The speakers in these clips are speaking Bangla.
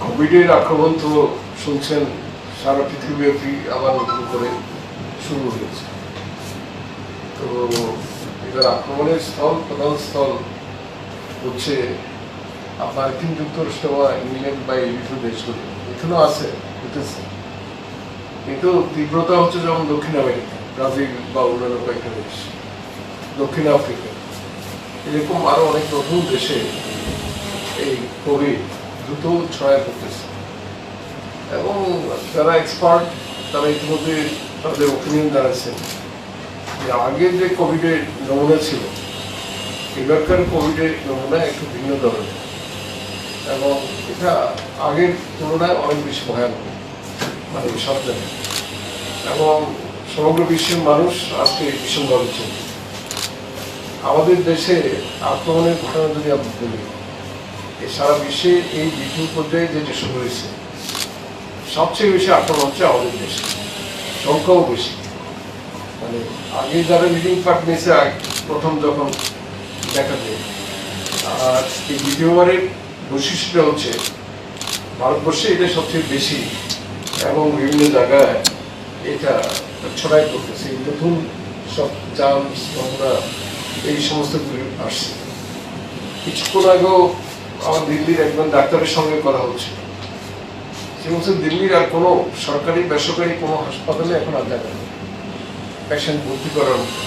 কোভিডের আক্রমণ তো শুনছেন সারা পৃথিবীব্যাপী আবার নতুন করে শুরু হয়েছে। তো এটার আক্রমণের প্রধান স্থল হচ্ছে মার্কিন যুক্তরাষ্ট্র বা ইংল্যান্ড বা এই বিভিন্ন দেশগুলো এখানেও আছে, হতেছে, কিন্তু তীব্রতা হচ্ছে যেমন দক্ষিণ আমেরিকা, ব্রাজিল বা অন্যান্য কয়েকটা দেশ, দক্ষিণ আফ্রিকা, এরকম আরো অনেক নতুন দেশে এই কোভিড দ্রুত ছড়ায় পড়তেছে। এবং যারা এক্সপার্ট তারা ইতিমধ্যে তাদের ওপিনিয়ন জানাচ্ছেন যে আগের যে কোভিডের নমুনা ছিল এবারকার কোভিডের নমুনা একটু ভিন্ন ধরনের এবং এটা আগের তুলনায় অনেক বেশি ভয়ানক, মানে সব জায়গায়। এবং সমগ্র বিশ্বের মানুষ আজকে ভীষণভাবে চিন্তিত। আমাদের দেশে আক্রমণের ঘটনা যদি আমরা বলি, সারা বিশ্বে এই দ্বিতীয় পর্যায়ে যেটা শুরু হয়েছে সবচেয়ে বেশি আক্রমণ হচ্ছে আমাদের দেশে, সংখ্যাও বেশি। মানে আগে যারা লিডিং পার্ট নিয়েছে প্রথম যখন দেখা যায়, আর এই দ্বিতীয়বারের বৈশিষ্ট্যটা হচ্ছে ভারতবর্ষে এটা সবচেয়ে বেশি এবং বিভিন্ন জায়গায় এটা ছড়াই পড়তেছে। নতুন সব জাম আমরা এই সমস্তগুলি আসছে। কিছুক্ষণ আগেও আমার দিল্লির একজন ডাক্তারের সঙ্গে কথা হচ্ছে, সে বলছে দিল্লির আর কোনো সরকারি বেসরকারি কোনো হাসপাতালে এখন আর জায়গা নেই পেশেন্ট ভর্তি করার মতো।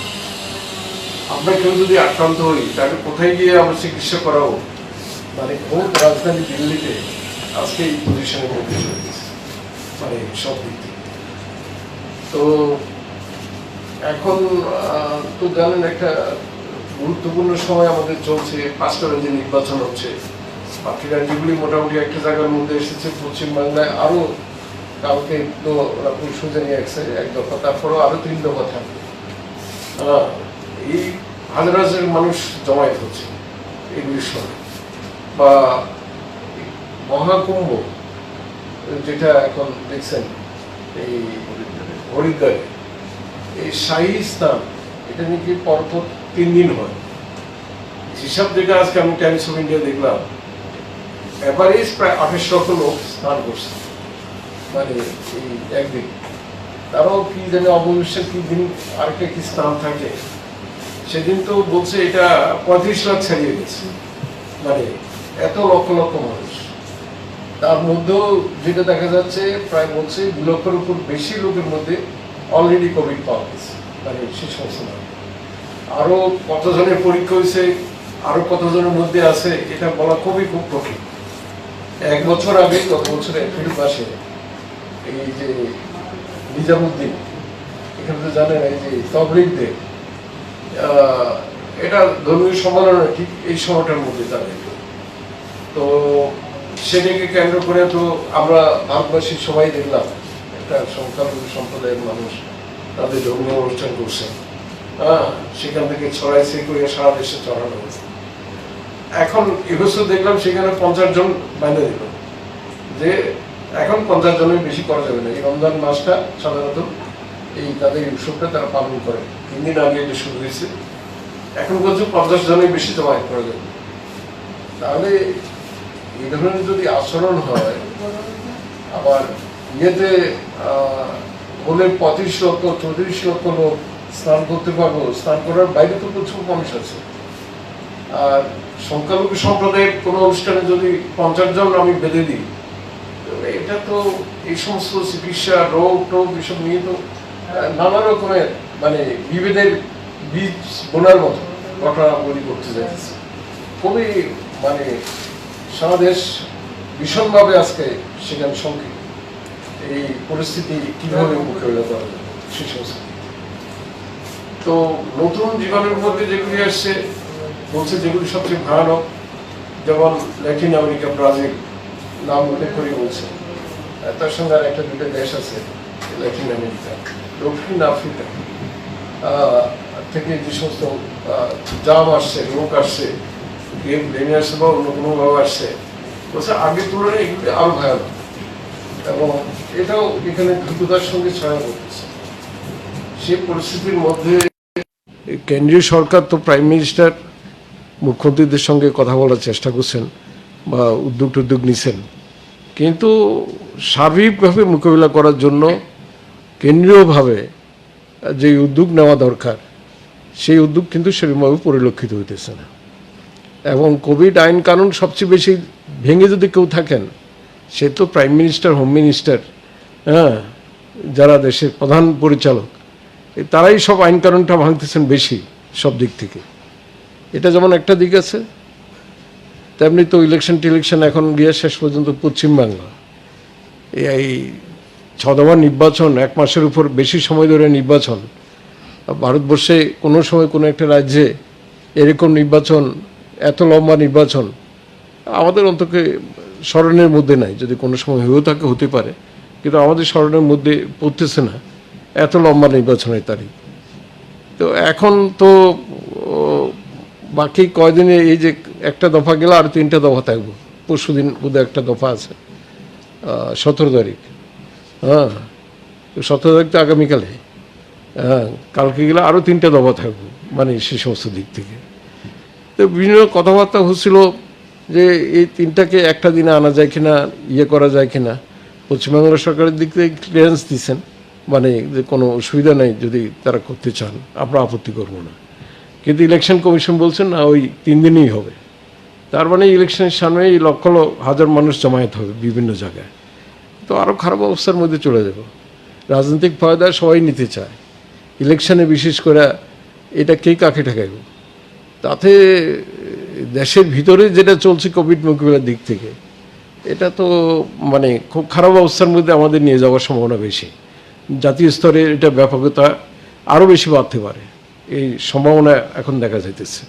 আমরা কেউ যদি আক্রান্ত হই তাকে কোথায় গিয়ে আমরা চিকিৎসা করাবো, মানে কোন রাজধানী দিল্লিতে আজকে এই পজিশনের মধ্যে চলে গেছে, মানে সব দিক থেকে। তো এখন তো জানেন একটা গুরুত্বপূর্ণ সময় আমাদের চলছে, 5টা রাজ্যে নির্বাচন হচ্ছে। বাকি রাজ্যগুলি মোটামুটি একটা জায়গার মধ্যে এসেছে। পশ্চিমবাংলায় আরো কালকে তো পরশু জানিয়ে আসছে 1 দফা, তারপরেও আরো 3 দফা থাকবে। এই হাজার হাজার মানুষ জমায়েত হচ্ছে এগুলির সঙ্গে। বা মহাকুম্ভ যেটা এখন দেখছেন এই হরিদ্বারে, এই শাহী স্নান, এটা নাকি পরপর 3 দিন হয়। হিসাব যেটা আজকে আমি টাইমস অফ ইন্ডিয়া দেখলাম, এভারেজ প্রায় 28 লক্ষ লোক স্নান করছে, মানে এই একদিন। তারাও কি জানে অবশ্যই কি দিন আরেকটা কি স্নান থাকে, সেদিন তো বলছে এটা 35 লাখ ছাড়িয়ে গেছে, মানে এত লক্ষ লক্ষ মানুষ। তার মধ্যেও যেটা দেখা যাচ্ছে প্রায় বলছে 2 লক্ষের উপর বেশি লোকের মধ্যে অলরেডি কোভিড পাওয়া গেছে, মানে সে সমস্ত নয়। আরো কতজনের পরীক্ষা হয়েছে, আরো কতজনের মধ্যে আছে, এটা বলা খুব কঠিন। 1 বছর আগে, গত বছর এপ্রিল মাসে এই যে নিজামুদ্দিন, এখানে তো জানেন এই যে তবলিগদের এটা ধর্মীয় সম্মেলন ঠিক এই সময়টার মধ্যে তাদের। তো সেটাকে কেন্দ্র করে তো আমরা ভারতবাসী সবাই দেখলাম একটা সংখ্যালঘু সম্প্রদায়ের মানুষ তাদের ধর্মীয় অনুষ্ঠান করছে। সেখান থেকে ছড়াইছে করে সারা দেশে ছড়ানো হয়েছে। এখন এবছর দেখলাম সেখানে 50 জন বাইরে দিল যে এখন 50 জনের বেশি করা যাবে না। এই রমজান মাসটা সাধারণত এই তাদের উৎসবটা তারা পালন করে, 3 দিন আগে এটা শুরু হয়েছে। এখন বলছে 50 জনের বেশি জমায়েত করা যাবে। তাহলে এই ধরনের যদি আচরণ হয়, আবার ইয়েতে হলে 35 লক্ষ 34 লক্ষ লোক স্নান করতে পারবো, স্নান করার বাইরে তো প্রচুর মানুষ আছে। আর সংখ্যালঘু সম্প্রদায়ের কোনো অনুষ্ঠানে যদি 50 জন আমি বেঁধে দিই, এটা তো এই সমস্ত চিকিৎসা রোগ টোগ এসব নিয়ে তো নানা রকমের মানে বিভেদের বীজ বোনার মতো ঘটনাগুলি করতে যাচ্ছে। খুবই মানে সারা দেশ ভীষণভাবে আজকে সেখানে সংকীর্ণ। এই পরিস্থিতি কিভাবে মোকাবিলা করা যাবে সে সমস্ত। তো নতুন জীবনের মধ্যে যেগুলি আসছে বলছে যেগুলি সবচেয়ে ভয়ানক, যেমন ল্যাটিন আমেরিকা, ব্রাজিল নাম উল্লেখ করে বলছে। তার সঙ্গে আর 1-2টা দেশ আছে ল্যাটিন আমেরিকা, দক্ষিণ আফ্রিকা থেকে যে সমস্ত জাম আসছে, রোগ আসছে, ভেঙে আসছে বা অন্য কোনোভাবে আসছে, বলছে আগের তুলনায় এগুলি আরো ভয়ানক। এবং এটাও এখানে দ্রুততার সঙ্গে ছড়ায় পড়তেছে। সে পরিস্থিতির মধ্যে কেন্দ্রীয় সরকার তো প্রাইম মিনিস্টার মুখ্যমন্ত্রীদের সঙ্গে কথা বলার চেষ্টা করছেন বা উদ্যোগ নিছেন, কিন্তু সার্বিকভাবে মোকাবিলা করার জন্য কেন্দ্রীয়ভাবে যে উদ্যোগ নেওয়া দরকার সেই উদ্যোগ কিন্তু সেরকমভাবে পরিলক্ষিত হইতেছে না। এবং কোভিড আইন কানুন সবচেয়ে বেশি ভেঙে যদি কেউ থাকেন সে তো প্রাইম মিনিস্টার, হোম মিনিস্টার, হ্যাঁ, যারা দেশের প্রধান পরিচালক, তারাই সব আইন কানুনটা ভাঙতেছেন বেশি সব দিক থেকে। এটা যেমন একটা দিক আছে, তেমনি তো টিলেকশন এখন গিয়ে শেষ পর্যন্ত পশ্চিমবাংলা এই 6 দফা নির্বাচন, 1 মাসের উপর বেশি সময় ধরে নির্বাচন, ভারতবর্ষে কোনো সময় কোনো একটা রাজ্যে এরকম নির্বাচন, এত লম্বা নির্বাচন আমাদের অন্তকে স্মরণের মধ্যে নাই। যদি কোনো সময় হয়েও থাকে হতে পারে, কিন্তু আমাদের স্মরণের মধ্যে পড়তেছে না এত লম্বা নির্বাচনের তারিখ। তো এখন তো বাকি কয়দিনে এই যে একটা দফা গেলে আর 3টা দফা থাকবো। পরশু দিন বোধহয় একটা দফা আছে, 17 তারিখ। হ্যাঁ, 17 তারিখ তো আগামীকালে। হ্যাঁ, কালকে গেলে আরও 3টা দফা থাকবো, মানে সে সমস্ত দিক থেকে। তো বিভিন্ন কথাবার্তা হচ্ছিল যে এই 3টাকে একটা দিনে আনা যায় কিনা, করা যায় কিনা। পশ্চিমবাংলা সরকারের দিক থেকে ক্লিয়ারেন্স দিচ্ছেন, মানে যে কোনো অসুবিধা নেই, যদি তারা করতে চান আমরা আপত্তি করব না। কিন্তু ইলেকশন কমিশন বলছেন না, ওই 3 দিনেই হবে। তার মানে ইলেকশনের সামনে এই লক্ষ হাজার মানুষ জমায়েত হবে বিভিন্ন জায়গায়, তো আরও খারাপ অবস্থার মধ্যে চলে যাব। রাজনৈতিক ফায়দা সবাই নিতে চায়, ইলেকশনে বিশেষ করে এটা কে কাকে ঠেকাইব। তাতে দেশের ভিতরে যেটা চলছে কোভিড মোকাবিলার দিক থেকে, এটা তো মানে খুব খারাপ অবস্থার মধ্যে আমাদের নিয়ে যাওয়ার সম্ভাবনা বেশি। জাতীয় স্তরে এটা ব্যাপকতা আরও বেশি বাড়তে পারে, এই সম্ভাবনা এখন দেখা যাইতেছে।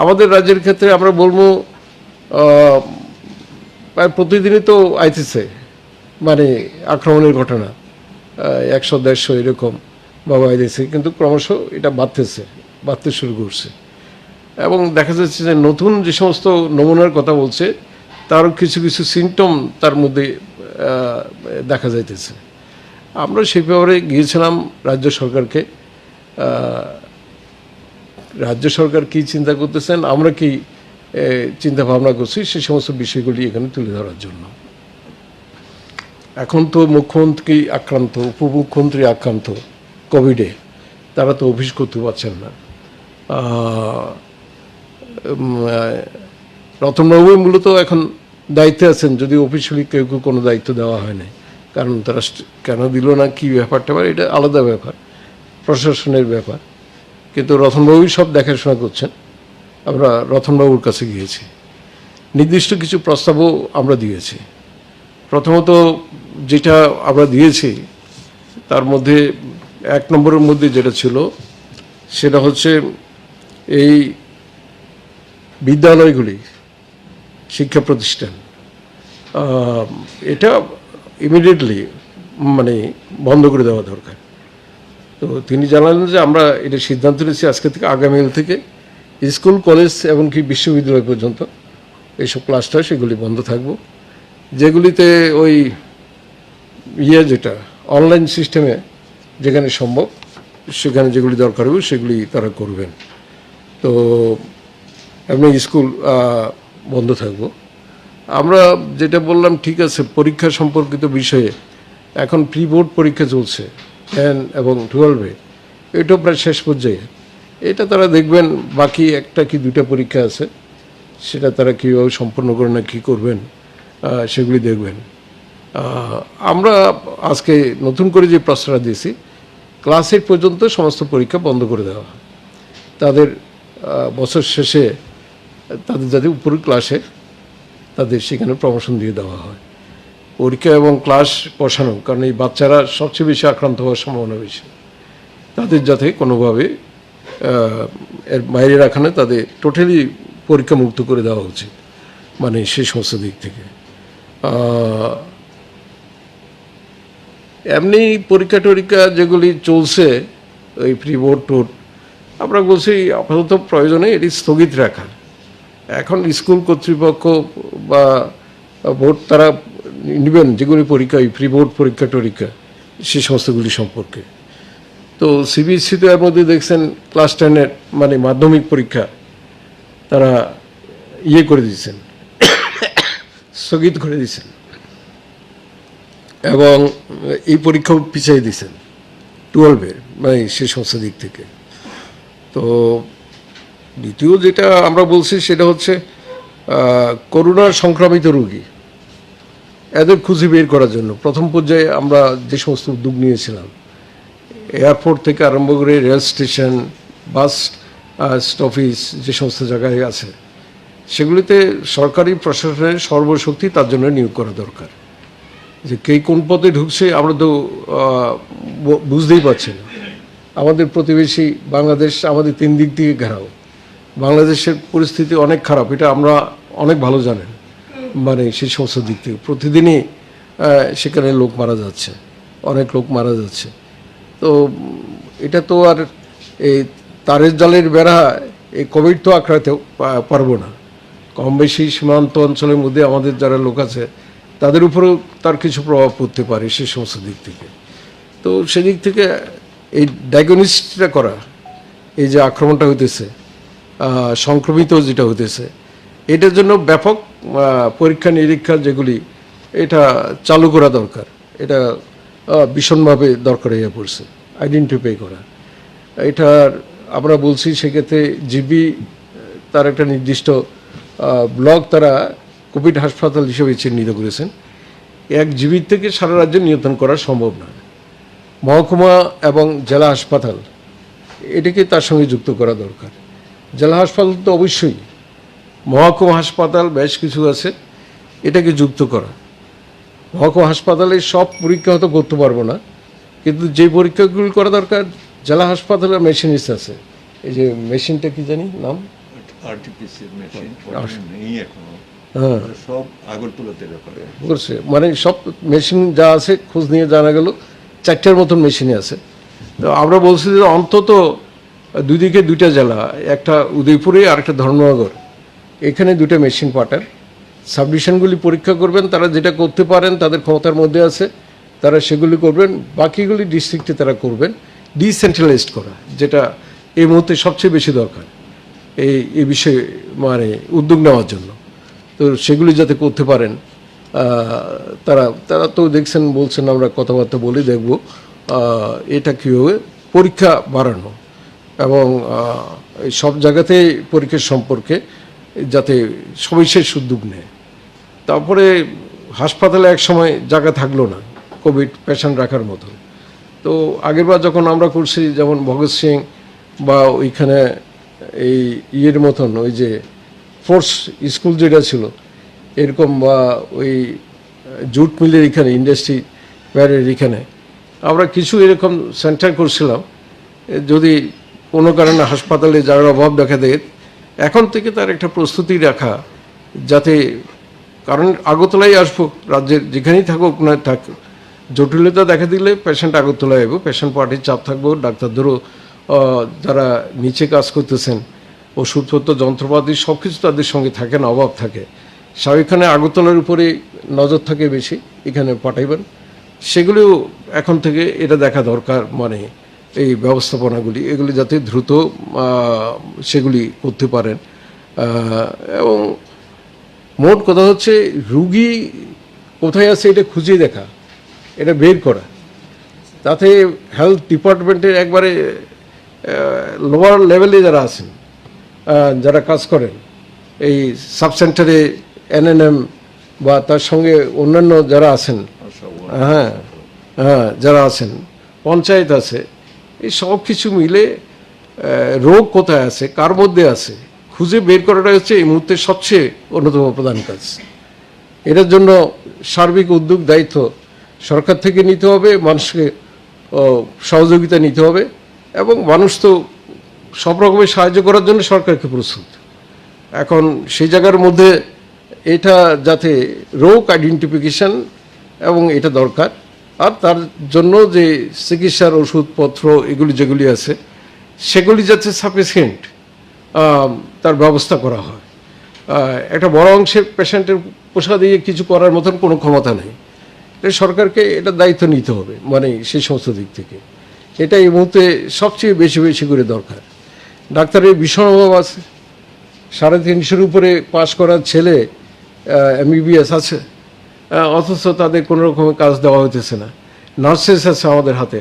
আমাদের রাজ্যের ক্ষেত্রে আমরা বলবো প্রায় প্রতিদিনই তো আইতেছে মানে আক্রমণের ঘটনা, 100-150 এরকম বাবা আইতেছে, কিন্তু ক্রমশ এটা বাড়তে শুরু করছে। এবং দেখা যাচ্ছে যে নতুন যে সমস্ত নমুনার কথা বলছে তারও কিছু কিছু সিমটম তার মধ্যে দেখা যাইতেছে। আমরা সেই ব্যাপারে গিয়েছিলাম রাজ্য সরকারকে, রাজ্য সরকার কী চিন্তা করতেছেন, আমরা কি চিন্তা ভাবনা করছি, সে সমস্ত বিষয়গুলি এখানে তুলে ধরার জন্য। এখন তো মুখ্যমন্ত্রী আক্রান্ত, উপমুখ্যমন্ত্রী আক্রান্ত কোভিডে, তারা তো অফিস করতে পারছেন না। রতনবাবু মূলত এখন দায়িত্বে আছেন, যদি অফিসিয়ালি কেউ কোনো দায়িত্ব দেওয়া হয় না, কারণ তারা কেন দিল না, কী ব্যাপারটা, এটা আলাদা ব্যাপার, প্রশাসনের ব্যাপার। কিন্তু রতনবাবুই সব দেখাশোনা করছেন। আমরা রতনবাবুর কাছে গিয়েছি, নির্দিষ্ট কিছু প্রস্তাবও আমরা দিয়েছি। প্রথমত যেটা আমরা দিয়েছি তার মধ্যে 1 নম্বরের মধ্যে যেটা ছিল সেটা হচ্ছে এই বিদ্যালয়গুলি, শিক্ষা প্রতিষ্ঠান, এটা ইমিডিয়েটলি মানে বন্ধ করে দেওয়া দরকার। তো তিনি জানালেন যে আমরা এটা সিদ্ধান্ত নিয়েছি আজকে থেকে, আগামীকাল থেকে স্কুল, কলেজ এমনকি বিশ্ববিদ্যালয় পর্যন্ত এইসব ক্লাসটা সেগুলি বন্ধ থাকবো। যেগুলিতে ওই যেটা অনলাইন সিস্টেমে যেখানে সম্ভব সেখানে যেগুলি দরকার হবে সেগুলি তারা করবেন। তো এমনি স্কুল বন্ধ থাকবো। আমরা যেটা বললাম, ঠিক আছে, পরীক্ষা সম্পর্কিত বিষয়ে এখন প্রি বোর্ড পরীক্ষা চলছে 10 এবং 12-এ, এটাও প্রায় শেষ পর্যায়ে। এটা তারা দেখবেন, বাকি 1টা কি 2টা পরীক্ষা আছে, সেটা তারা কীভাবে সম্পন্ন করে না কী করবেন সেগুলি দেখবেন। আমরা আজকে নতুন করে যে প্রস্তাবটা দিয়েছি, ক্লাস 8 পর্যন্ত সমস্ত পরীক্ষা বন্ধ করে দেওয়া হয়। তাদের বছর শেষে তাদের যাতে উপরের ক্লাসে তাদের সেখানে প্রমোশন দিয়ে দেওয়া হয়। পরীক্ষা এবং ক্লাস বসানো, কারণ এই বাচ্চারা সবচেয়ে বেশি আক্রান্ত হওয়ার সম্ভাবনা বেশি, তাদের যাতে কোনোভাবে এর বাইরে রাখা না, তাদের টোটালি পরীক্ষা মুক্ত করে দেওয়া উচিত, মানে সেই সমস্ত দিক থেকে। এমনি পরীক্ষা টরীক্ষা যেগুলি চলছে, ওই প্রি বোর্ড টোর্ড, আমরা বলছি আপাতত প্রয়োজনে এটি স্থগিত রাখা। এখন স্কুল কর্তৃপক্ষ বা বোর্ড তারা নেবেন যেগুলি পরীক্ষা, ওই প্রি বোর্ড পরীক্ষা টরীক্ষা, সে সমস্তগুলি সম্পর্কে। তো সিবিএসসিতে এর মধ্যে দেখছেন ক্লাস 10-এর মানে মাধ্যমিক পরীক্ষা তারা করে দিয়েছেন, স্থগিত করে দিয়েছেন এবং এই পরীক্ষাও পিছিয়ে দিয়েছেন 12-এর, মানে সে সমস্ত দিক থেকে। তো দ্বিতীয় যেটা আমরা বলছি সেটা হচ্ছে করোনা সংক্রামিত রোগী এদের খুঁজে বের করার জন্য প্রথম পর্যায়ে আমরা যে সমস্ত উদ্যোগ নিয়েছিলাম, এয়ারপোর্ট থেকে আরম্ভ করে রেল স্টেশন, বাস স্টপেজ যে সমস্ত জায়গায় আছে, সেগুলিতে সরকারি প্রশাসনের সর্বশক্তি তার জন্য নিয়োগ করা দরকার। যে কে কোন পথে ঢুকছে আমরা তো বুঝতেই পারছি না। আমাদের প্রতিবেশী বাংলাদেশ আমাদের 3 দিক থেকে ঘেরাও। বাংলাদেশের পরিস্থিতি অনেক খারাপ, এটা আমরা অনেক ভালো জানেন। মানে সেই সমস্ত দিক থেকে প্রতিদিনই সেখানে লোক মারা যাচ্ছে, অনেক লোক মারা যাচ্ছে। তো এটা তো আর এই তারের জালের বেড়া এই কোভিড তো আঁকড়াতে পারবো না। কম বেশি সীমান্ত অঞ্চলের মধ্যে আমাদের যারা লোক আছে তাদের উপরেও তার কিছু প্রভাব পড়তে পারে সে সমস্ত দিক থেকে। তো সেদিক থেকে এই ডায়াগনোসিসটা করা, এই যে আক্রমণটা হইতেছে, সংক্রমিত যেটা হইতেছে, এটার জন্য ব্যাপক পরীক্ষা নিরীক্ষা যেগুলি এটা চালু করা দরকার। এটা ভীষণভাবে দরকার হয়ে পড়ছে আইডেন্টিফাই করা। এটার আমরা বলছি সেক্ষেত্রে জিবি তার একটা নির্দিষ্ট ব্লক তারা কোভিড হাসপাতাল হিসেবে চিহ্নিত করেছেন। 1 জিবি থেকে সারা রাজ্যে নিয়ন্ত্রণ করা সম্ভব না। মহকুমা এবং জেলা হাসপাতাল এটাকে তার সঙ্গে যুক্ত করা দরকার। জেলা হাসপাতাল তো অবশ্যই, মহকুমা হাসপাতাল বেশ কিছু আছে, এটাকে যুক্ত করা। মহকুমা হাসপাতালে সব পরীক্ষা হয়তো করতে পারবো না, কিন্তু যে পরীক্ষাগুলি করা দরকার জেলা হাসপাতালে মেশিনিস আছে। এই যে মেশিনটা কি জানি নাম, আরটিপিসিআর মেশিন নেই এখনো, হ্যাঁ সব আগরতলাতে ব্যাপারে করছে। মানে সব মেশিন যা আছে খোঁজ নিয়ে জানা গেল 4টার মতন মেশিনই আছে। তো আমরা বলছি যে অন্তত 2 দিকে 2টা জেলা, একটা উদয়পুরে আর একটা ধর্মনগর, এখানে 2টা মেশিন পাঠান। সাবডিভিশনগুলি পরীক্ষা করবেন, তারা যেটা করতে পারেন তাদের ক্ষমতার মধ্যে আছে তারা সেগুলি করবেন, বাকিগুলি ডিস্ট্রিক্টে তারা করবেন। ডিসেন্ট্রালাইজড করা যেটা এই মুহূর্তে সবচেয়ে বেশি দরকার এই বিষয়ে, মানে উদ্যোগ নেওয়ার জন্য। তো সেগুলি যাতে করতে পারেন তারা তো দেখছেন, বলছেন আমরা কথাবার্তা বলে দেখব এটা কীভাবে পরীক্ষা বাড়ানো এবং সব জায়গাতেই পরীক্ষার সম্পর্কে যাতে সবিশেষ উদ্যোগ নেয়। তারপরে হাসপাতালে এক সময় জায়গা থাকলো না কোভিড পেশেন্ট রাখার মতো। তো আগেরবার যখন আমরা করছি, যেমন ভগৎ সিং বা ওইখানে এই ইয়ের মতন ওই যে ফোর্স স্কুল যেটা ছিল এরকম, বা ওই জুট মিলের এখানে ইন্ডাস্ট্রি প্যারের এখানে আমরা কিছু এরকম সেন্টার করছিলাম। যদি কোনো কারণে হাসপাতালে যার অভাব দেখা দেয়, এখন থেকে তার একটা প্রস্তুতি রাখা, যাতে, কারণ আগরতলায় আসবো, রাজ্যের যেখানেই থাকুক না থাক, জটিলতা দেখা দিলে পেশেন্ট আগরতলায় আসবো, পেশেন্ট পার্টির চাপ থাকবো, ডাক্তারদেরও যারা নিচে কাজ করতেছেন ওষুধপত্র যন্ত্রপাতি সব কিছু তাদের সঙ্গে থাকে না, অভাব থাকে। এখানে আগরতলার উপরে নজর থাকে বেশি, এখানে পাঠাইবেন। সেগুলিও এখন থেকে এটা দেখা দরকার, মানে এই ব্যবস্থাপনাগুলি এগুলি যাতে দ্রুত সেগুলি করতে পারেন। এবং মোট কথা হচ্ছে রুগী কোথায় আছে এটা খুঁজে দেখা, এটা বের করা, তাতে হেলথ ডিপার্টমেন্টের একবারে লোয়ার লেভেলে যারা আছেন, যারা কাজ করেন এই সাবসেন্টারে, এনএনএম বা তার সঙ্গে অন্যান্য যারা আছেন, হ্যাঁ যারা আছেন, পঞ্চায়েত আছে, এই সব কিছু মিলে রোগ কোথায় আছে, কার মধ্যে আছে খুঁজে বের করাটা হচ্ছে এই মুহূর্তে সবচেয়ে অন্যতম প্রধান কাজ। এটার জন্য সার্বিক উদ্যোগ দায়িত্ব সরকার থেকে নিতে হবে, মানুষকে সহযোগিতা নিতে হবে, এবং মানুষ তো সব রকমের সাহায্য করার জন্য সরকারকে প্রস্তুত। এখন সেই জায়গার মধ্যে এটা যাতে রোগ আইডেন্টিফিকেশন এবং এটা দরকার, আর তার জন্য যে চিকিৎসার ওষুধপত্র এগুলি যেগুলি আছে সেগুলি যাতে সাফিসিয়েন্ট তার ব্যবস্থা করা হয়। একটা বড় অংশের পেশেন্টের পোষা দিয়ে কিছু করার মতন কোনো ক্ষমতা নেই। এটা সরকারকে এটা দায়িত্ব নিতে হবে, মানে সেই সমস্ত দিক থেকে এটা এই মুহূর্তে সবচেয়ে বেশি বেশি করে দরকার। ডাক্তারের ভীষণ অভাব আছে, 350-এর উপরে পাশ করার ছেলে MBBS আছে, অথচ তাদের কোনো রকমের কাজ দেওয়া হইতেছে না। নার্সেস আছে আমাদের হাতে,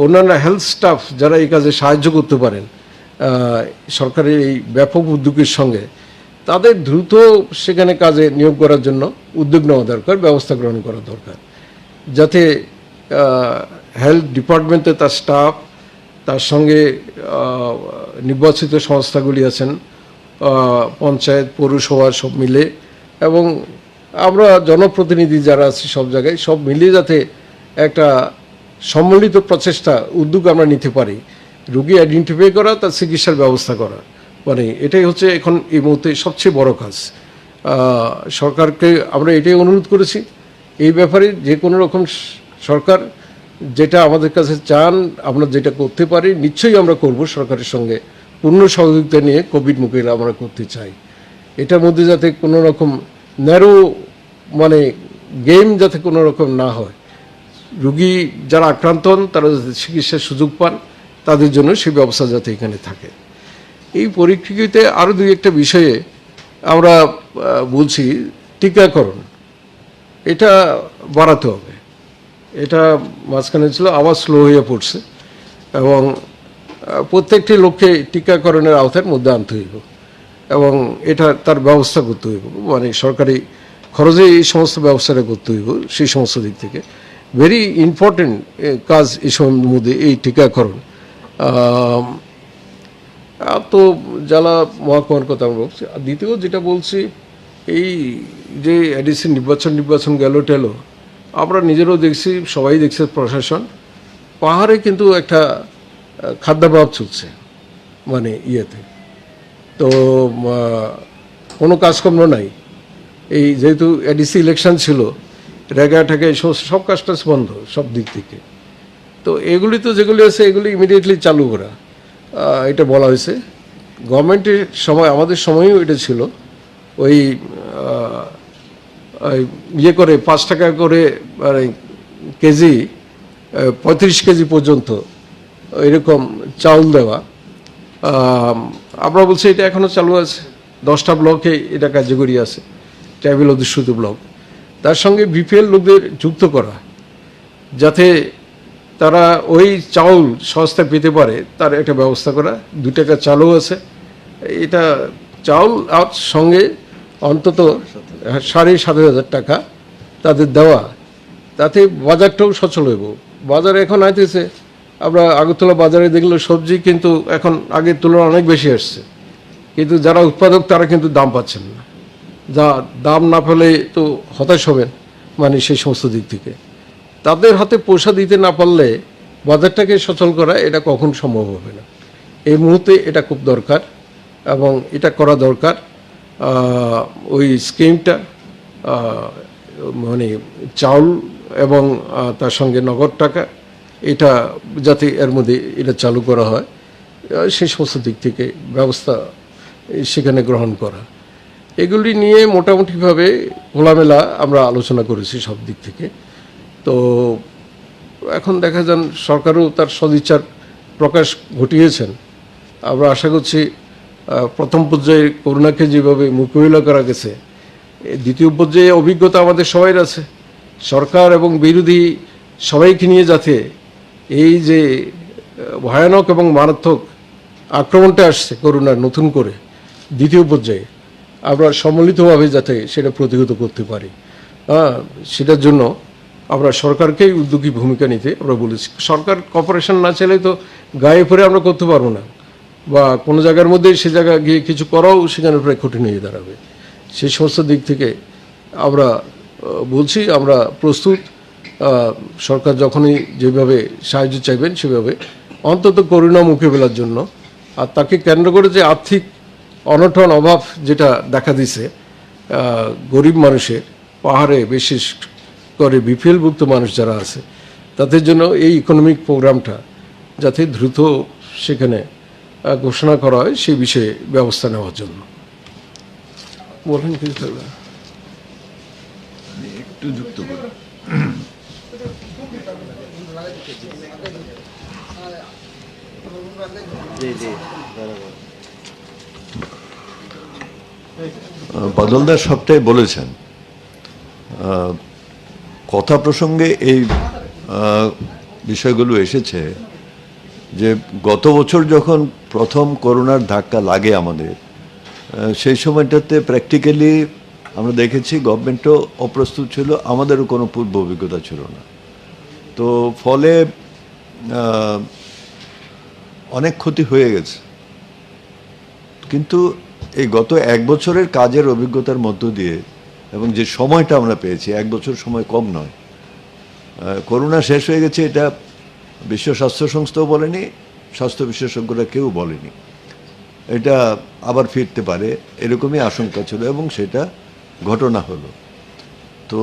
অন্যান্য হেলথ স্টাফ যারা এই কাজে সাহায্য করতে পারেন সরকারের এই ব্যাপক উদ্যোগের সঙ্গে, তাদের দ্রুত সেখানে কাজে নিয়োগ করার জন্য উদ্যোগ নেওয়া দরকার, ব্যবস্থা গ্রহণ করা দরকার, যাতে হেলথ ডিপার্টমেন্টে তার স্টাফ, তার সঙ্গে নির্বাচিত সংস্থাগুলি আছেন, পঞ্চায়েত, পৌরসভা সব মিলে, এবং আমরা জনপ্রতিনিধি যারা আছি সব জায়গায়, সব মিলিয়ে যাতে একটা সম্মিলিত প্রচেষ্টা উদ্যোগ আমরা নিতে পারি, রোগী আইডেন্টিফাই করা, তার চিকিৎসার ব্যবস্থা করা, মানে এটাই হচ্ছে এখন এই মুহূর্তে সবচেয়ে বড় কাজ। সরকারকে আমরা এটাই অনুরোধ করেছি, এই ব্যাপারে যে কোনো রকম সরকার যেটা আমাদের কাছে চান, আমরা যেটা করতে পারি নিশ্চয়ই আমরা করব। সরকারের সঙ্গে পূর্ণ সহযোগিতা নিয়ে কোভিড মোকাবিলা আমরা করতে চাই। এটার মধ্যে যাতে কোনো রকম ন্যারো মানে গেম যাতে কোনো রকম না হয়, রুগী যারা আক্রান্ত হন তারা যাতে চিকিৎসার সুযোগ পান, তাদের জন্য সেই ব্যবস্থা যাতে এখানে থাকে। এই পরিপ্রেক্ষিতে আরও দুই একটা বিষয়ে আমরা বলছি, টিকাকরণ এটা বাড়াতে হবে। এটা মাঝখানে ছিল, আবার স্লো হয়ে পড়ছে, এবং প্রত্যেকটি লোককে টিকাকরণের আওতার মধ্যে আনতে হইব, এবং এটা তার ব্যবস্থা করতে হইব, মানে সরকারি খরচে এই সমস্ত ব্যবস্থাটা করতে হইব। সেই সমস্ত দিক থেকে ভেরি ইম্পর্টেন্ট কাজ এই সময়ের মধ্যে এই টিকাকরণ। তো যারা মহকুমার কথা আমরা বলছি, দ্বিতীয় যেটা বলছি, এই যে এডিসি নির্বাচন গেল টেলো, আমরা নিজেরাও দেখছি, সবাই দেখছে, প্রশাসন, পাহাড়ে কিন্তু একটা খাদ্যাভাব চলছে, মানে ইয়েতে তো কোনো কাজকর্ম নাই। এই যেহেতু এডিসি ইলেকশন ছিল, রেগা ঠেকা এই সমস্ত সব কাজটা বন্ধ সব দিক থেকে। তো এগুলি তো যেগুলি আছে এগুলি ইমিডিয়েটলি চালু করা, এটা বলা হয়েছে। গভর্নমেন্টের সময়, আমাদের সময়ও এটা ছিল, ওই ইয়ে করে 5 টাকা করে মানে কেজি, 35 কেজি পর্যন্ত এরকম চাউল দেওয়া। আমরা বলছি এটা এখনও চালু আছে, 10টা ব্লকে এটা কার্যকরী আছে, ট্রাইবেল অধিষ্ঠিত ব্লক। তার সঙ্গে বিপিএল লোকদের যুক্ত করা, যাতে তারা ওই চাউল সস্তায় পেতে পারে, তার একটা ব্যবস্থা করা। 2 টাকা চালও আছে, এটা চাউল আর সঙ্গে অন্তত 7,500 টাকা তাদের দেওয়া, তাতে বাজারটাও সচল হইব। বাজারে এখন আইতেছে, আমরা আগরতলা বাজারে দেখলে সবজি কিন্তু এখন আগের তুলনায় অনেক বেশি আসছে, কিন্তু যারা উৎপাদক তারা কিন্তু দাম পাচ্ছেন না। যা দাম না পেলে তো হতাশ হবেন, মানে সেই সমস্ত দিক থেকে তাদের হাতে পয়সা দিতে না পারলে বাজারটাকে সচল করা এটা কখন সম্ভব হবে না। এই মুহূর্তে এটা খুব দরকার, এবং এটা করা দরকার। ওই স্কিমটা মানে চাউল এবং তার সঙ্গে নগদ টাকা, এটা যাতে এর মধ্যে এটা চালু করা হয়, সেই সমস্ত দিক থেকে ব্যবস্থা সেখানে গ্রহণ করা, এগুলি নিয়ে মোটামুটিভাবে খোলামেলা আমরা আলোচনা করেছি সব দিক থেকে। তো এখন দেখা যান সরকারও তার সদিচ্ছার প্রকাশ ঘটিয়েছেন। আমরা আশা করছি প্রথম পর্যায়ে করোনাকে যেভাবে মোকাবিলা করা গেছে, দ্বিতীয় পর্যায়ে অভিজ্ঞতা আমাদের সবাই আছে, সরকার এবং বিরোধী সবাইকে নিয়ে যাতে এই যে ভয়ানক এবং মারাত্মক আক্রমণটা আসছে করোনার নতুন করে দ্বিতীয় পর্যায়ে, আমরা সম্মিলিতভাবে যাতে সেটা প্রতিহত করতে পারি, সেটার জন্য আমরা সরকারকেই উদ্যোগী ভূমিকা নিতে আমরা বলেছি। সরকার কর্পোরেশন না চাইলে তো গায়ে পড়ে আমরা করতে পারবো না, বা কোনো জায়গার মধ্যে সে জায়গা গিয়ে কিছু করাও সেখানে প্রায় কঠিন হয়ে দাঁড়াবে। সেই সমস্ত দিক থেকে আমরা বলছি আমরা প্রস্তুত। সরকার যখনই যেভাবে সাহায্য চাইবেন সেভাবে, অন্তত করোনা মোকাবিলার জন্য। আর তাকে কেন্দ্র করে যে আর্থিক অনটন অভাব যেটা দেখা দিছে গরিব মানুষের, পাহাড়ে বিশেষ করে বিপিএলভুক্ত মানুষ যারা আছে, তাদের জন্য এই ইকোনমিক প্রোগ্রামটা যাতে দ্রুত সেখানে ঘোষণা করা হয়, সেই বিষয়ে ব্যবস্থা নেওয়ার জন্য। বলেন কিছু থাকলে একটু যুক্ত করি। বাদলদার সবটাই বলেছেন। কথা প্রসঙ্গে এই বিষয়গুলো এসেছে যে গত বছর যখন প্রথম করোনার ধাক্কা লাগে আমাদের, সেই সময়টাতে প্র্যাকটিক্যালি আমরা দেখেছি গভর্নমেন্টও অপ্রস্তুত ছিল, আমাদেরও কোনো পূর্ব অভিজ্ঞতা ছিল না। তো ফলে অনেক ক্ষতি হয়ে গেছে। কিন্তু এই গত এক বছরের কাজের অভিজ্ঞতার মধ্য দিয়ে এবং যে সময়টা আমরা পেয়েছি, এক বছর সময় কম নয়। করোনা শেষ হয়ে গেছে এটা বিশ্ব স্বাস্থ্য সংস্থাও বলেনি, স্বাস্থ্য বিশেষজ্ঞরা কেউ বলেনি। এটা আবার ফিরতে পারে এরকমই আশঙ্কা ছিল এবং সেটা ঘটনা হলো। তো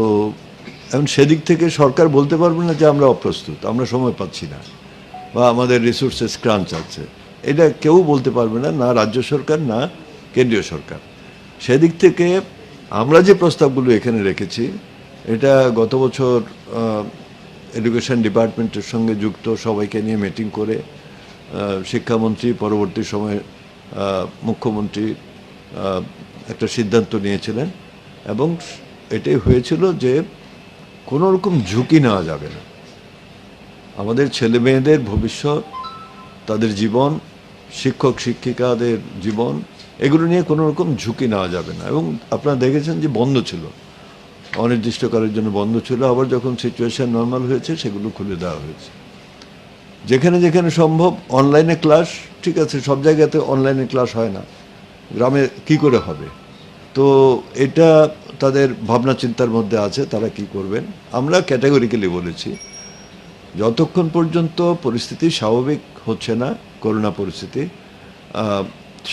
এখন সেদিক থেকে সরকার বলতে পারবে না যে আমরা অপ্রস্তুত, আমরা সময় পাচ্ছি না বা আমাদের রিসোর্সেস ক্রাঞ্চ আছে, এটা কেউ বলতে পারবে না, না রাজ্য সরকার না কেন্দ্রীয় সরকার। সেদিক থেকে আমরা যে প্রস্তাবগুলো এখানে রেখেছি, এটা গত বছর এডুকেশন ডিপার্টমেন্টের সঙ্গে যুক্ত সবাইকে নিয়ে মিটিং করে শিক্ষামন্ত্রী, পরবর্তী সময়ে মুখ্যমন্ত্রী একটা সিদ্ধান্ত নিয়েছিলেন এবং এটাই হয়েছিল যে কোনো রকম ঝুঁকি নেওয়া যাবে না। আমাদের ছেলে মেয়েদের ভবিষ্যৎ, তাদের জীবন, শিক্ষক শিক্ষিকাদের জীবন, এগুলো নিয়ে কোনো রকম ঝুঁকি নেওয়া যাবে না। এবং আপনারা দেখেছেন যে বন্ধ ছিল, অনির্দিষ্টকালের জন্য বন্ধ ছিল, আবার যখন সিচুয়েশন নর্মাল হয়েছে সেগুলো খুলে দেওয়া হয়েছে। যেখানে যেখানে সম্ভব অনলাইনে ক্লাস, ঠিক আছে, সব জায়গাতে অনলাইনে ক্লাস হয় না, গ্রামে কি করে হবে? তো এটা তাদের ভাবনা চিন্তার মধ্যে আছে, তারা কি করবেন। আমরা ক্যাটাগরিক্যালি বলেছি যতক্ষণ পর্যন্ত পরিস্থিতি স্বাভাবিক হচ্ছে না, করোনা পরিস্থিতি,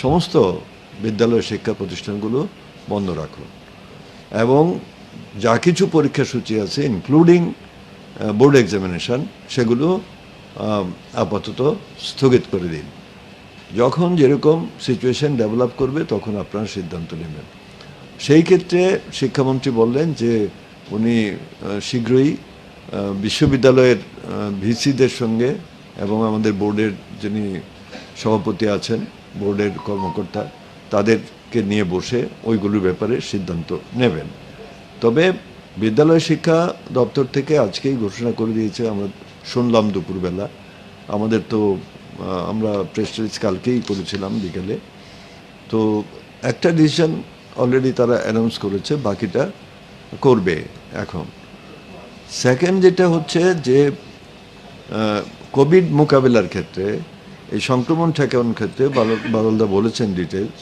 সমস্ত বিদ্যালয় শিক্ষা প্রতিষ্ঠানগুলো বন্ধ রাখুন এবং যা কিছু পরীক্ষা সূচি আছে ইনক্লুডিং বোর্ড এক্সামিনেশন সেগুলো আপাতত স্থগিত করে দিন। যখন যেরকম সিচুয়েশন ডেভেলপ করবে তখন আপনারা সিদ্ধান্ত নেবেন। সেই ক্ষেত্রে শিক্ষামন্ত্রী বললেন যে উনি শীঘ্রই বিশ্ববিদ্যালয়ের ভিসিদের সঙ্গে এবং আমাদের বোর্ডের যিনি সভাপতি আছেন, বোর্ডের কর্মকর্তা, তাদেরকে নিয়ে বসে ওইগুলোর ব্যাপারে সিদ্ধান্ত নেবেন। তবে বিদ্যালয় শিক্ষা দপ্তর থেকে আজকেই ঘোষণা করে দিয়েছে, আমরা শুনলাম দুপুরবেলা, আমাদের তো আমরা প্রেস রিলিজ কালকেই করেছিলাম বিকেলে, তো একটা ডিসিশন অলরেডি তারা অ্যানাউন্স করেছে, বাকিটা করবে এখন। সেকেন্ড যেটা হচ্ছে যে কোভিড মোকাবিলার ক্ষেত্রে, এই সংক্রমণ ঠেকানোর ক্ষেত্রে বাদলদা বলেছেন ডিটেলস।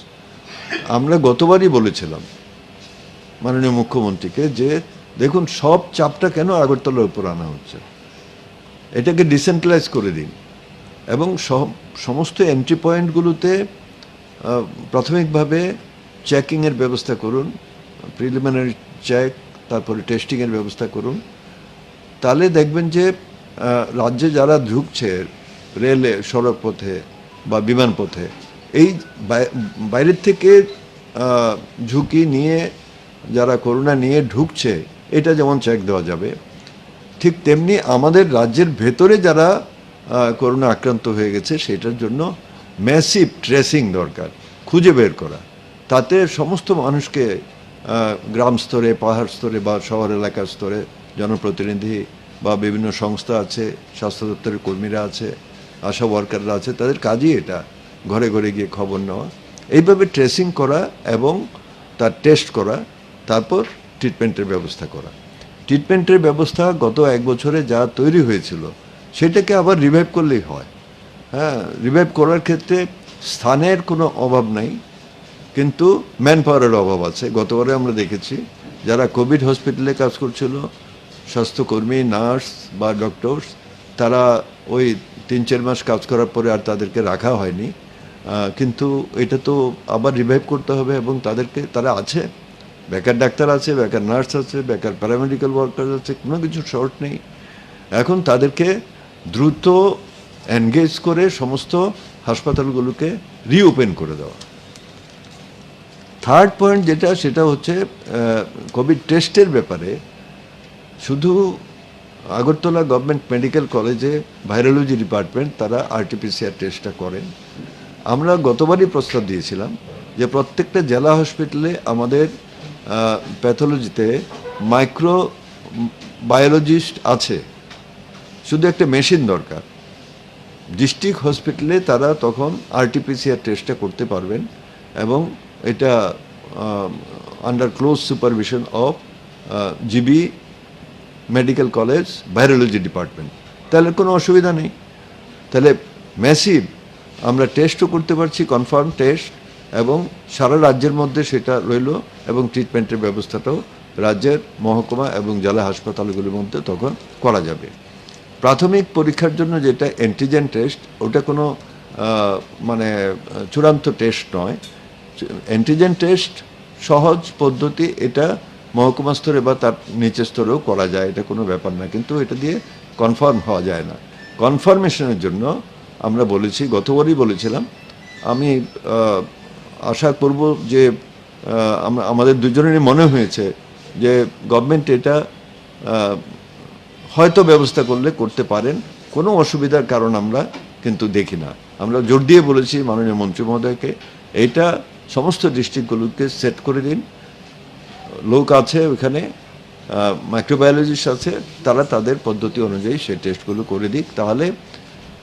আমরা গতবারই বলেছিলাম মাননীয় মুখ্যমন্ত্রীকে যে দেখুন সব চাপটা কেন আগরতলার উপর আনা হচ্ছে, এটাকে ডিসেন্ট্রালাইজ করে দিন এবং সমস্ত এন্ট্রি পয়েন্টগুলোতে প্রাথমিকভাবে চেকিংয়ের ব্যবস্থা করুন, প্রিলিমিনারি চেক, তারপরে টেস্টিংয়ের ব্যবস্থা করুন। তাহলে দেখবেন যে রাজ্যে যারা ঢুকছে রেলে, সড়ক পথে বা বিমান পথে, এই বাইরের থেকে ঝুঁকি নিয়ে যারা করোনা নিয়ে ঢুকছে এটা যেমন চেক দেওয়া যাবে, ঠিক তেমনি আমাদের রাজ্যের ভেতরে যারা করোনা আক্রান্ত হয়ে গেছে সেটার জন্য ম্যাসিভ ট্রেসিং দরকার, খুঁজে বের করা। তাতে সমস্ত মানুষকে গ্রাম স্তরে, পাহাড় স্তরে বা শহর এলাকার স্তরে জনপ্রতিনিধি বা বিভিন্ন সংস্থা আছে, স্বাস্থ্য দপ্তরের কর্মীরা আছে, আশা ওয়ার্কাররা আছে, তাদের কাজই এটা, ঘরে ঘরে গিয়ে খবর নেওয়া, এইভাবে ট্রেসিং করা এবং তার টেস্ট করা, তারপর ট্রিটমেন্টের ব্যবস্থা করা। ট্রিটমেন্টের ব্যবস্থা গত এক বছরে যা তৈরি হয়েছিল সেটাকে আবার রিভাইভ করলেই হয়। হ্যাঁ, রিভাইভ করার ক্ষেত্রে স্থানের কোনো অভাব নাই, কিন্তু ম্যান পাওয়ারের অভাব আছে। গতবারে আমরা দেখেছি যারা কোভিড হসপিটালে কাজ করছিল, স্বাস্থ্যকর্মী, নার্স বা ডক্টরস, তারা ওই 3-4 মাস কাজ করার পরে আর তাদেরকে রাখা হয়নি। কিন্তু এটা তো আবার রিভাইভ করতে হবে এবং তারা আছে, বেকার ডাক্তার আছে, বেকার নার্স আছে, বেকার প্যারামেডিক্যাল ওয়ার্কার আছে, কোনো কিছু শর্ট নেই। এখন তাদেরকে দ্রুত এনগেজ করে সমস্ত হাসপাতালগুলোকে রিওপেন করে দেওয়া। থার্ড পয়েন্ট যেটা, সেটা হচ্ছে কোভিড টেস্টের ব্যাপারে। শুধু আগরতলা গভর্নমেন্ট মেডিকেল কলেজে ভাইরোলজি ডিপার্টমেন্ট তারা আরটিপিসিআর টেস্টটা করেন। আমরা গতবারই প্রস্তাব দিয়েছিলাম যে প্রত্যেকটা জেলা হসপিটালে আমাদের প্যাথোলজিতে মাইক্রো বায়োলজিস্ট আছে, শুধু একটা মেশিন দরকার। ডিস্ট্রিক্ট হসপিটালে তারা তখন আরটিপিসিআর টেস্টটা করতে পারবেন এবং এটা under close supervision of GB medical college virology department. তাহলে কোনো অসুবিধা নেই, তাহলে ম্যাসিভ আমরা টেস্টও করতে পারছি, কনফার্ম টেস্ট, এবং সারা রাজ্যের মধ্যে সেটা রইল, এবং ট্রিটমেন্টের ব্যবস্থাটাও রাজ্যের মহকুমা এবং জেলা হাসপাতালগুলির মধ্যে তখন করা যাবে। প্রাথমিক পরীক্ষার জন্য যেটা অ্যান্টিজেন টেস্ট, ওটা কোনো মানে চূড়ান্ত টেস্ট নয়। অ্যান্টিজেন টেস্ট সহজ পদ্ধতি, এটা মহকুমা স্তরে বা তার নিচের স্তরেও করা যায়, এটা কোনো ব্যাপার না, কিন্তু এটা দিয়ে কনফার্ম হওয়া যায় না। কনফার্মেশনের জন্য আমরা বলেছি, গতবারই বলেছিলাম, আমি আশা করব যে আমাদের দুজনেরই মনে হয়েছে যে গভর্নমেন্ট এটা হয়তো ব্যবস্থা করলে করতে পারেন, কোনো অসুবিধার কারণ আমরা কিন্তু দেখি না। আমরা জোর দিয়ে বলেছি মাননীয় মন্ত্রী মহোদয়কে, এইটা সমস্ত ডিস্ট্রিক্টগুলোকে সেট করে দিন, লোক আছে ওখানে, মাইক্রোবায়োলজিস্ট আছে, তারা তাদের পদ্ধতি অনুযায়ী সেই টেস্টগুলো করে দিক, তাহলে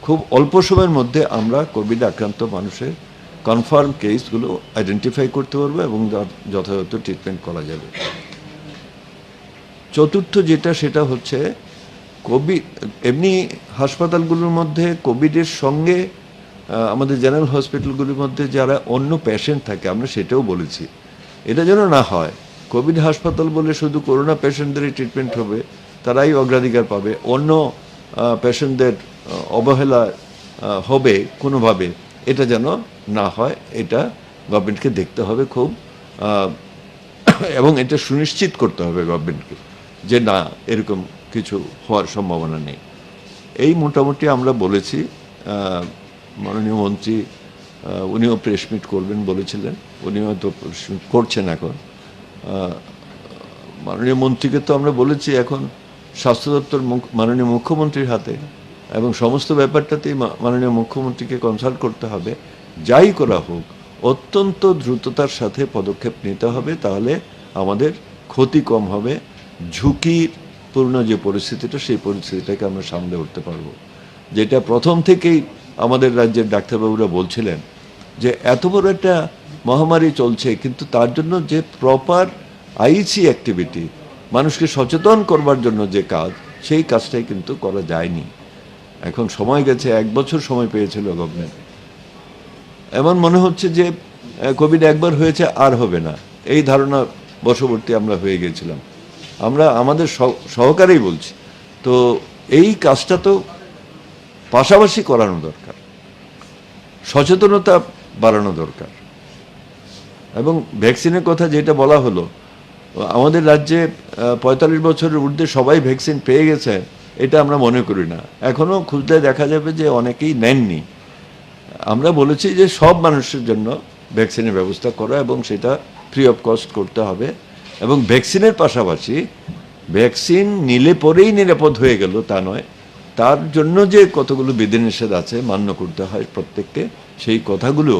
খুব অল্প সময়ের মধ্যে আমরা কোভিড আক্রান্ত মানুষের কনফার্ম কেসগুলো আইডেন্টিফাই করতে পারবো এবং যথাযথ ট্রিটমেন্ট করা যাবে। চতুর্থ যেটা, সেটা হচ্ছে কোভিড, এমনি হাসপাতালগুলোর মধ্যে কোভিডের সঙ্গে আমাদের জেনারেল হসপিটালগুলির মধ্যে যারা অন্য পেশেন্ট থাকে, আমরা সেটাও বলেছি, এটা যেন না হয়। কোভিড হাসপাতাল বলে শুধু করোনা পেশেন্টদেরই ট্রিটমেন্ট হবে, তারাই অগ্রাধিকার পাবে, অন্য পেশেন্টদের অবহেলা হবে কোনোভাবে, এটা যেন না হয়, এটা গভর্নমেন্টকে দেখতে হবে খুব, এবং এটা সুনিশ্চিত করতে হবে গভর্নমেন্টকে যে না, এরকম কিছু হওয়ার সম্ভাবনা নেই। এই মোটামুটি আমরা বলেছি। মাননীয় মন্ত্রী উনিও প্রেস মিট করবেন বলেছিলেন, উনিও তো করছেন এখন। মাননীয় মন্ত্রীকে তো আমরা বলেছি এখন স্বাস্থ্য দপ্তর মাননীয় মুখ্যমন্ত্রীর হাতে, এবং সমস্ত ব্যাপারটাতেই মাননীয় মুখ্যমন্ত্রীকে কনসাল্ট করতে হবে। যাই করা হোক অত্যন্ত দ্রুততার সাথে পদক্ষেপ নিতে হবে, তাহলে আমাদের ক্ষতি কম হবে, ঝুঁকিপূর্ণ যে পরিস্থিতিটা, সেই পরিস্থিতিটাকে আমরা সামলে উঠতে পারবো। যেটা প্রথম থেকেই আমাদের রাজ্যের ডাক্তারবাবুরা বলছিলেন যে এত বড় একটা মহামারী চলছে, কিন্তু তার জন্য যে প্রপার আইসি অ্যাক্টিভিটি, মানুষকে সচেতন করবার জন্য যে কাজ, সেই কাজটাই কিন্তু করা যায়নি। এখন সময় গেছে, 1 বছর সময় পেয়েছিল গভর্নমেন্ট। এমন মনে হচ্ছে যে কোভিড একবার হয়েছে আর হবে না, এই ধারণা বশবর্তী আমরা হয়ে গেছিলাম। আমরা আমাদের সহকারেই বলছি, তো এই কাজটা তো পাশাপাশি করানো দরকার, সচেতনতা বাড়ানো দরকার। এবং ভ্যাকসিনের কথা যেটা বলা হলো, আমাদের রাজ্যে 45 বছরের ঊর্ধ্বে সবাই ভ্যাকসিন পেয়ে গেছে, এটা আমরা মনে করি না। এখনও খুঁজলে দেখা যাবে যে অনেকেই নেননি। আমরা বলেছি যে সব মানুষের জন্য ভ্যাকসিনের ব্যবস্থা করা, এবং সেটা ফ্রি অফ কস্ট করতে হবে। এবং ভ্যাকসিনের পাশাপাশি ভ্যাকসিন নিলে পরেই নিরাপদ হয়ে গেল তা নয়, তার জন্য যে কতগুলো বিধিনিষেধ আছে মান্য করতে হয় প্রত্যেককে, সেই কথাগুলো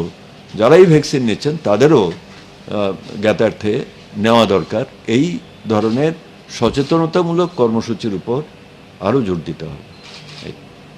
যারাই ভ্যাকসিন নিচ্ছেন তাদেরও জ্ঞাতার্থে নেওয়া দরকার। এই ধরনের সচেতনতামূলক কর্মসূচির উপর আরও জোর দিতে হবে।